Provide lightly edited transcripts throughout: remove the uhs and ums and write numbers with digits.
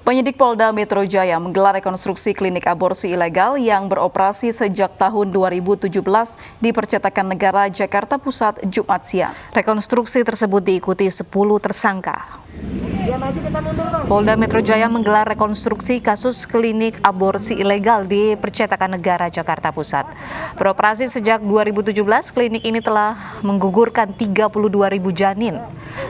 Penyidik Polda Metro Jaya menggelar rekonstruksi klinik aborsi ilegal yang beroperasi sejak tahun 2017 di Percetakan Negara, Jakarta Pusat, Jumat siang. Rekonstruksi tersebut diikuti 10 tersangka. Polda Metro Jaya menggelar rekonstruksi kasus klinik aborsi ilegal di Percetakan Negara, Jakarta Pusat. Beroperasi sejak 2017, klinik ini telah menggugurkan 32.000 janin.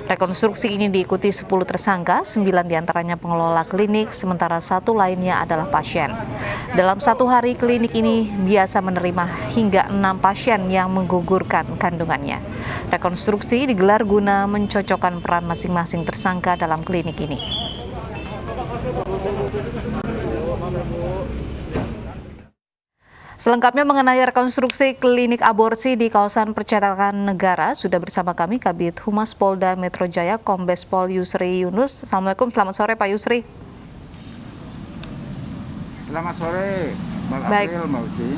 Rekonstruksi ini diikuti 10 tersangka, 9 diantaranya pengelola klinik, sementara 1 lainnya adalah pasien. Dalam satu hari, klinik ini biasa menerima hingga 6 pasien yang menggugurkan kandungannya. Rekonstruksi digelar guna mencocokkan peran masing-masing tersangka dalam klinik ini. Selengkapnya mengenai rekonstruksi klinik aborsi di kawasan Percetakan Negara, sudah bersama kami Kabid Humas Polda Metro Jaya, Kombes Pol Yusri Yunus. Assalamualaikum, selamat sore Pak Yusri. Selamat sore, Mbak April, Mbak Uci.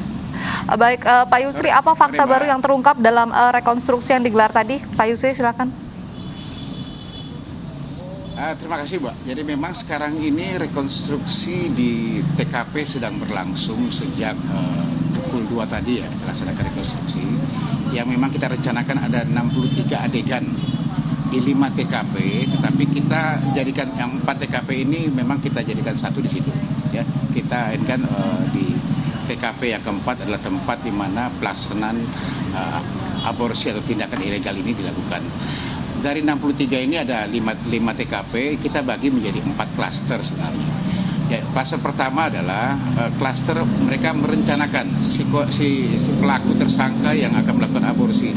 Baik, Pak Yusri, apa fakta baru yang terungkap dalam rekonstruksi yang digelar tadi? Pak Yusri, silakan. Terima kasih, Mbak. Jadi memang sekarang ini rekonstruksi di TKP sedang berlangsung sejak pukul 2 tadi ya, kita laksanakan rekonstruksi. Yang memang kita rencanakan ada 63 adegan di 5 TKP, tetapi kita jadikan yang 4 TKP ini memang kita jadikan satu di situ. Ya, kita kan di TKP yang keempat adalah tempat di mana pelaksanaan aborsi atau tindakan ilegal ini dilakukan. Dari 63 ini ada 5 TKP, kita bagi menjadi 4 klaster sebenarnya. Ya, klaster pertama adalah klaster mereka merencanakan si pelaku tersangka yang akan melakukan aborsi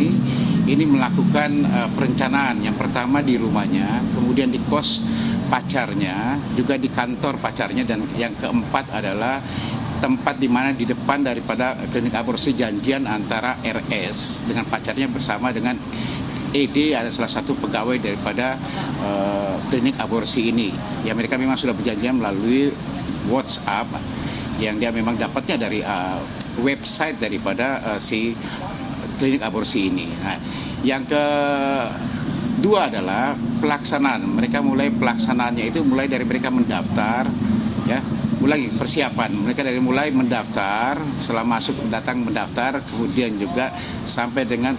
ini melakukan perencanaan. Yang pertama di rumahnya, kemudian di kos pacarnya, juga di kantor pacarnya, dan yang keempat adalah tempat di mana di depan daripada klinik aborsi janjian antara RS dengan pacarnya bersama dengan ED, ada salah satu pegawai daripada klinik aborsi ini. Ya, mereka memang sudah berjanjian melalui WhatsApp yang dia memang dapatnya dari website daripada si klinik aborsi ini. Nah, yang kedua adalah pelaksanaan. Mereka mulai pelaksanaannya itu mulai dari mereka mendaftar, ya, mulai persiapan. Mereka dari mulai mendaftar, setelah masuk datang mendaftar, kemudian juga sampai dengan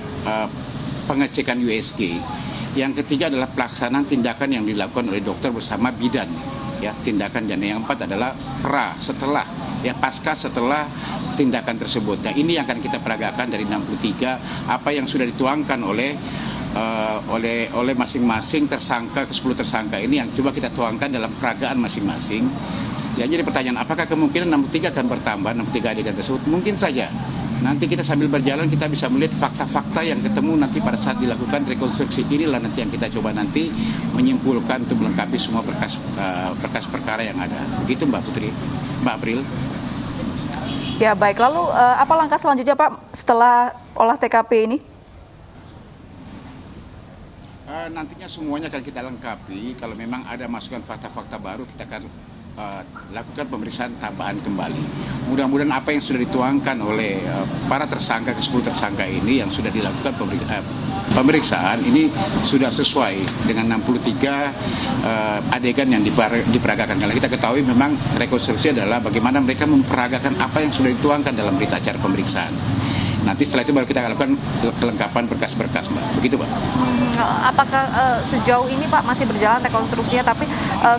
pengecekan USG. Yang ketiga adalah pelaksanaan tindakan yang dilakukan oleh dokter bersama bidan. Ya, tindakan, dan yang keempat adalah setelah, ya, pasca setelah tindakan tersebut. Nah, ini yang akan kita peragakan dari 63 apa yang sudah dituangkan oleh masing-masing tersangka, ke 10 tersangka ini yang coba kita tuangkan dalam peragaan masing-masing. Ya, jadi pertanyaan, apakah kemungkinan 63 akan bertambah, 63 adegan tersebut? Mungkin saja. Nanti kita sambil berjalan kita bisa melihat fakta-fakta yang ketemu nanti pada saat dilakukan rekonstruksi. Inilah nanti yang kita coba nanti menyimpulkan untuk melengkapi semua berkas perkara yang ada. Begitu Mbak Putri, Mbak April. Ya baik, lalu apa langkah selanjutnya Pak setelah olah TKP ini? Nantinya semuanya akan kita lengkapi. Kalau memang ada masukan fakta-fakta baru, kita akan lakukan pemeriksaan tambahan kembali. Mudah-mudahan apa yang sudah dituangkan oleh para tersangka, ke 10 tersangka ini yang sudah dilakukan pemeriksaan ini sudah sesuai dengan 63 adegan yang diperagakan. Karena kita ketahui memang rekonstruksi adalah bagaimana mereka memperagakan apa yang sudah dituangkan dalam berita acara pemeriksaan. Nanti setelah itu baru kita lakukan kelengkapan berkas-berkas, Mbak. Begitu, Pak. Apakah sejauh ini Pak masih berjalan rekonstruksinya, tapi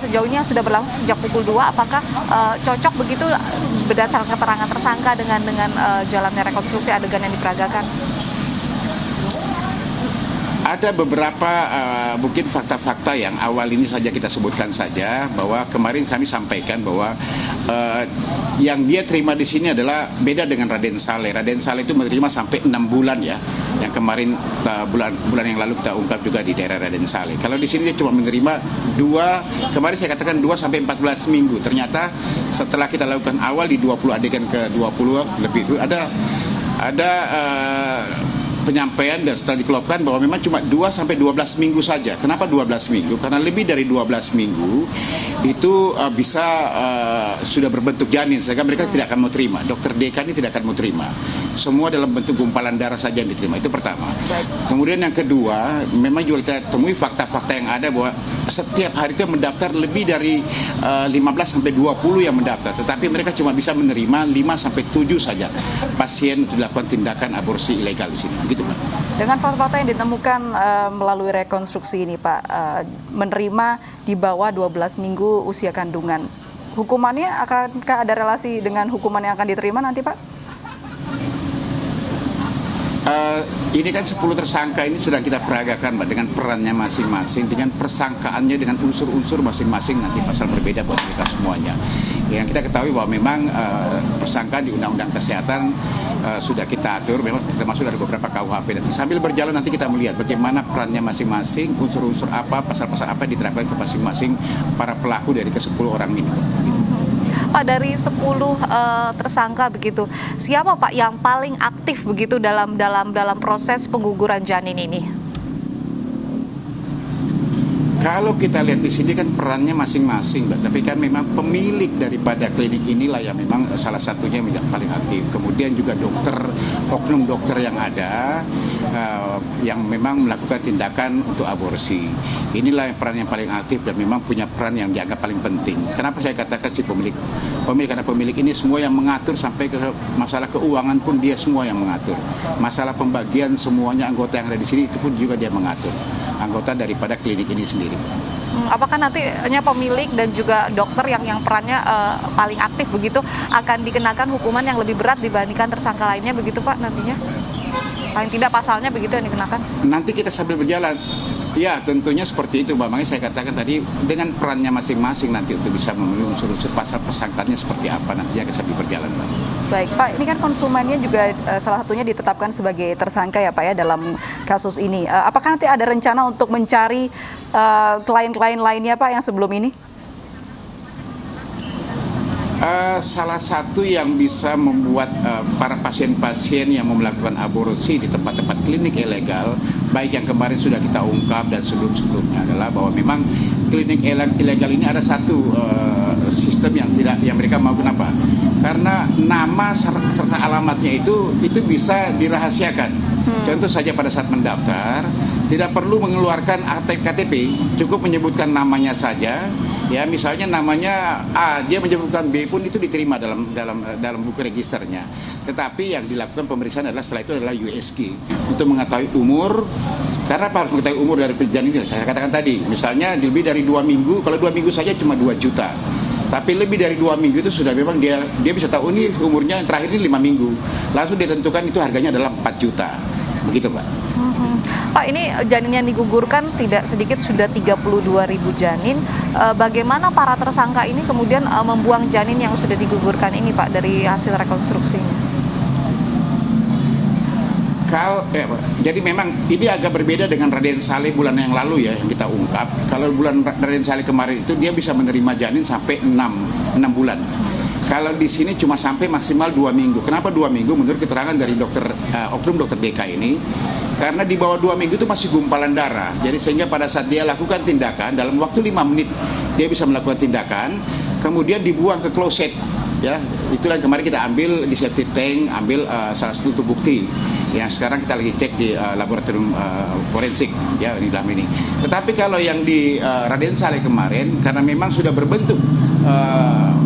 sejauh ini yang sudah berlangsung sejak pukul 2, apakah cocok begitu berdasarkan keterangan tersangka dengan jalannya rekonstruksi adegan yang diperagakan? Ada beberapa mungkin fakta-fakta yang awal ini saja kita sebutkan saja, bahwa kemarin kami sampaikan bahwa yang dia terima di sini adalah beda dengan Raden Saleh. Raden Saleh itu menerima sampai 6 bulan ya. Yang kemarin bulan yang lalu kita ungkap juga di daerah Raden Saleh. Kalau di sini dia cuma menerima 2, kemarin saya katakan 2 sampai 14 minggu. Ternyata setelah kita lakukan awal di 20 adegan ke 20 lebih itu ada penyampaian dan setelah dikelompokkan bahwa memang cuma 2 sampai 12 minggu saja. Kenapa 12 minggu? Karena lebih dari 12 minggu itu bisa sudah berbentuk janin, sehingga mereka tidak akan mau terima. Dokter DK ini tidak akan mau terima. semua dalam bentuk gumpalan darah saja yang diterima. Itu pertama. Kemudian yang kedua, memang juga kita temui fakta-fakta yang ada bahwa setiap hari itu mendaftar lebih dari 15 sampai 20 yang mendaftar, tetapi mereka cuma bisa menerima 5 sampai 7 saja pasien untuk dilakukan tindakan aborsi ilegal di sini. Begitu, Pak. Dengan fakta-fakta yang ditemukan melalui rekonstruksi ini, Pak, menerima di bawah 12 minggu usia kandungan, hukumannya akankah ada relasi dengan hukuman yang akan diterima nanti, Pak? Ini kan 10 tersangka ini sedang kita peragakan, Mbak, dengan perannya masing-masing, dengan persangkaannya, dengan unsur-unsur masing-masing, nanti pasal berbeda buat kita semuanya. Yang kita ketahui bahwa memang persangkaan di Undang-Undang Kesehatan sudah kita atur, memang termasuk dari beberapa KUHP. Nanti sambil berjalan nanti kita melihat bagaimana perannya masing-masing, unsur-unsur apa, pasal-pasal apa yang diterapkan ke masing-masing para pelaku dari ke-10 orang ini. Pak, dari 10 tersangka begitu, siapa Pak yang paling aktif begitu dalam proses pengguguran janin ini? Kalau kita lihat di sini kan perannya masing-masing, Mbak. Tapi kan memang pemilik daripada klinik inilah yang memang salah satunya yang paling aktif. Kemudian juga dokter, oknum dokter yang ada, yang memang melakukan tindakan untuk aborsi. Inilah yang peran yang paling aktif dan memang punya peran yang dianggap paling penting. Kenapa saya katakan si pemilik? Karena pemilik ini semua yang mengatur, sampai ke masalah keuangan pun dia semua yang mengatur. Masalah pembagian semuanya anggota yang ada di sini itu pun juga dia mengatur. Anggota daripada klinik ini sendiri. Apakah nantinya pemilik dan juga dokter yang perannya paling aktif begitu akan dikenakan hukuman yang lebih berat dibandingkan tersangka lainnya begitu, Pak, nantinya? Paling tidak pasalnya begitu yang dikenakan? Nanti kita sambil berjalan. Ya, tentunya seperti itu, Mbak. Makanya saya katakan tadi, dengan perannya masing-masing nanti untuk bisa memenuhi unsur-unsur pasal persangkaannya seperti apa, nantinya akan sambil berjalan, Mbak. Baik, Pak, ini kan konsumennya juga salah satunya ditetapkan sebagai tersangka ya, Pak, ya, dalam kasus ini. Apakah nanti ada rencana untuk mencari klien-klien lainnya, Pak, yang sebelum ini? Salah satu yang bisa membuat para pasien-pasien yang mau melakukan aborsi di tempat-tempat klinik ilegal, baik yang kemarin sudah kita ungkap dan sebelum-sebelumnya, adalah bahwa memang klinik ilegal ini ada satu sistem yang mereka mau. Kenapa? Karena nama serta alamatnya itu bisa dirahasiakan. Contoh saja pada saat mendaftar, tidak perlu mengeluarkan KTP, cukup menyebutkan namanya saja. Ya, misalnya namanya A, dia menyebutkan B pun itu diterima dalam buku registernya. Tetapi yang dilakukan pemeriksaan adalah setelah itu adalah USG untuk mengetahui umur. Karena apa harus mengetahui umur dari janin ini? Saya katakan tadi, misalnya lebih dari 2 minggu, kalau 2 minggu saja cuma 2 juta. Tapi lebih dari 2 minggu itu sudah memang dia bisa tahu ini umurnya yang terakhir ini 5 minggu. Langsung ditentukan itu harganya adalah 4 juta. Begitu, Pak. Pak, ini janin yang digugurkan tidak sedikit sudah 32.000 janin. Bagaimana para tersangka ini kemudian membuang janin yang sudah digugurkan ini, Pak, dari hasil rekonstruksinya? Jadi memang ini agak berbeda dengan Raden Saleh bulan yang lalu ya, yang kita ungkap. Kalau bulan Raden Saleh kemarin itu dia bisa menerima janin sampai 6 bulan. Kalau di sini cuma sampai maksimal 2 minggu. Kenapa 2 minggu? Menurut keterangan dari oknum dokter DK ini, karena di bawah 2 minggu itu masih gumpalan darah. Jadi sehingga pada saat dia lakukan tindakan, dalam waktu 5 menit dia bisa melakukan tindakan, kemudian dibuang ke kloset. Ya, itulah kemarin kita ambil di septic tank, ambil salah satu bukti yang sekarang kita lagi cek di laboratorium forensik ya di dalam ini. Tetapi kalau yang di Raden Saleh kemarin, karena memang sudah berbentuk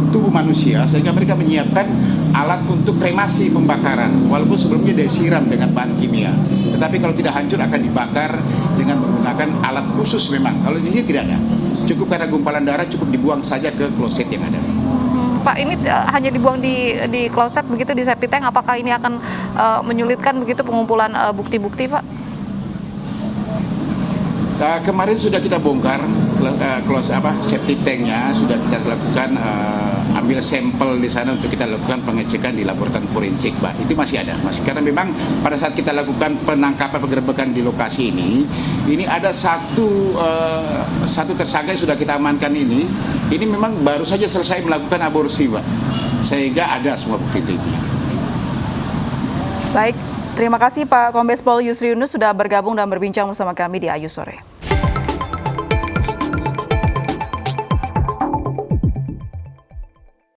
tubuh manusia, sehingga mereka menyiapkan alat untuk kremasi pembakaran, walaupun sebelumnya disiram dengan bahan kimia. Tetapi kalau tidak hancur akan dibakar dengan menggunakan alat khusus memang. Kalau di sini tidak ada. Cukup karena gumpalan darah, cukup dibuang saja ke kloset yang ada. Pak, ini hanya dibuang di kloset begitu, di septic tank. Apakah ini akan menyulitkan begitu pengumpulan bukti-bukti, Pak? Kemarin sudah kita bongkar septic tanknya, sudah kita lakukan ambil sampel di sana untuk kita lakukan pengecekan di laboratorium forensik, Pak. Itu masih ada, karena memang pada saat kita lakukan penangkapan penggerebekan di lokasi ini ada satu tersangka yang sudah kita amankan ini memang baru saja selesai melakukan aborsi, Pak. Sehingga ada semua bukti itu. Baik, terima kasih Pak Kombes Pol Yusri Yunus sudah bergabung dan berbincang bersama kami di Ayu Sore.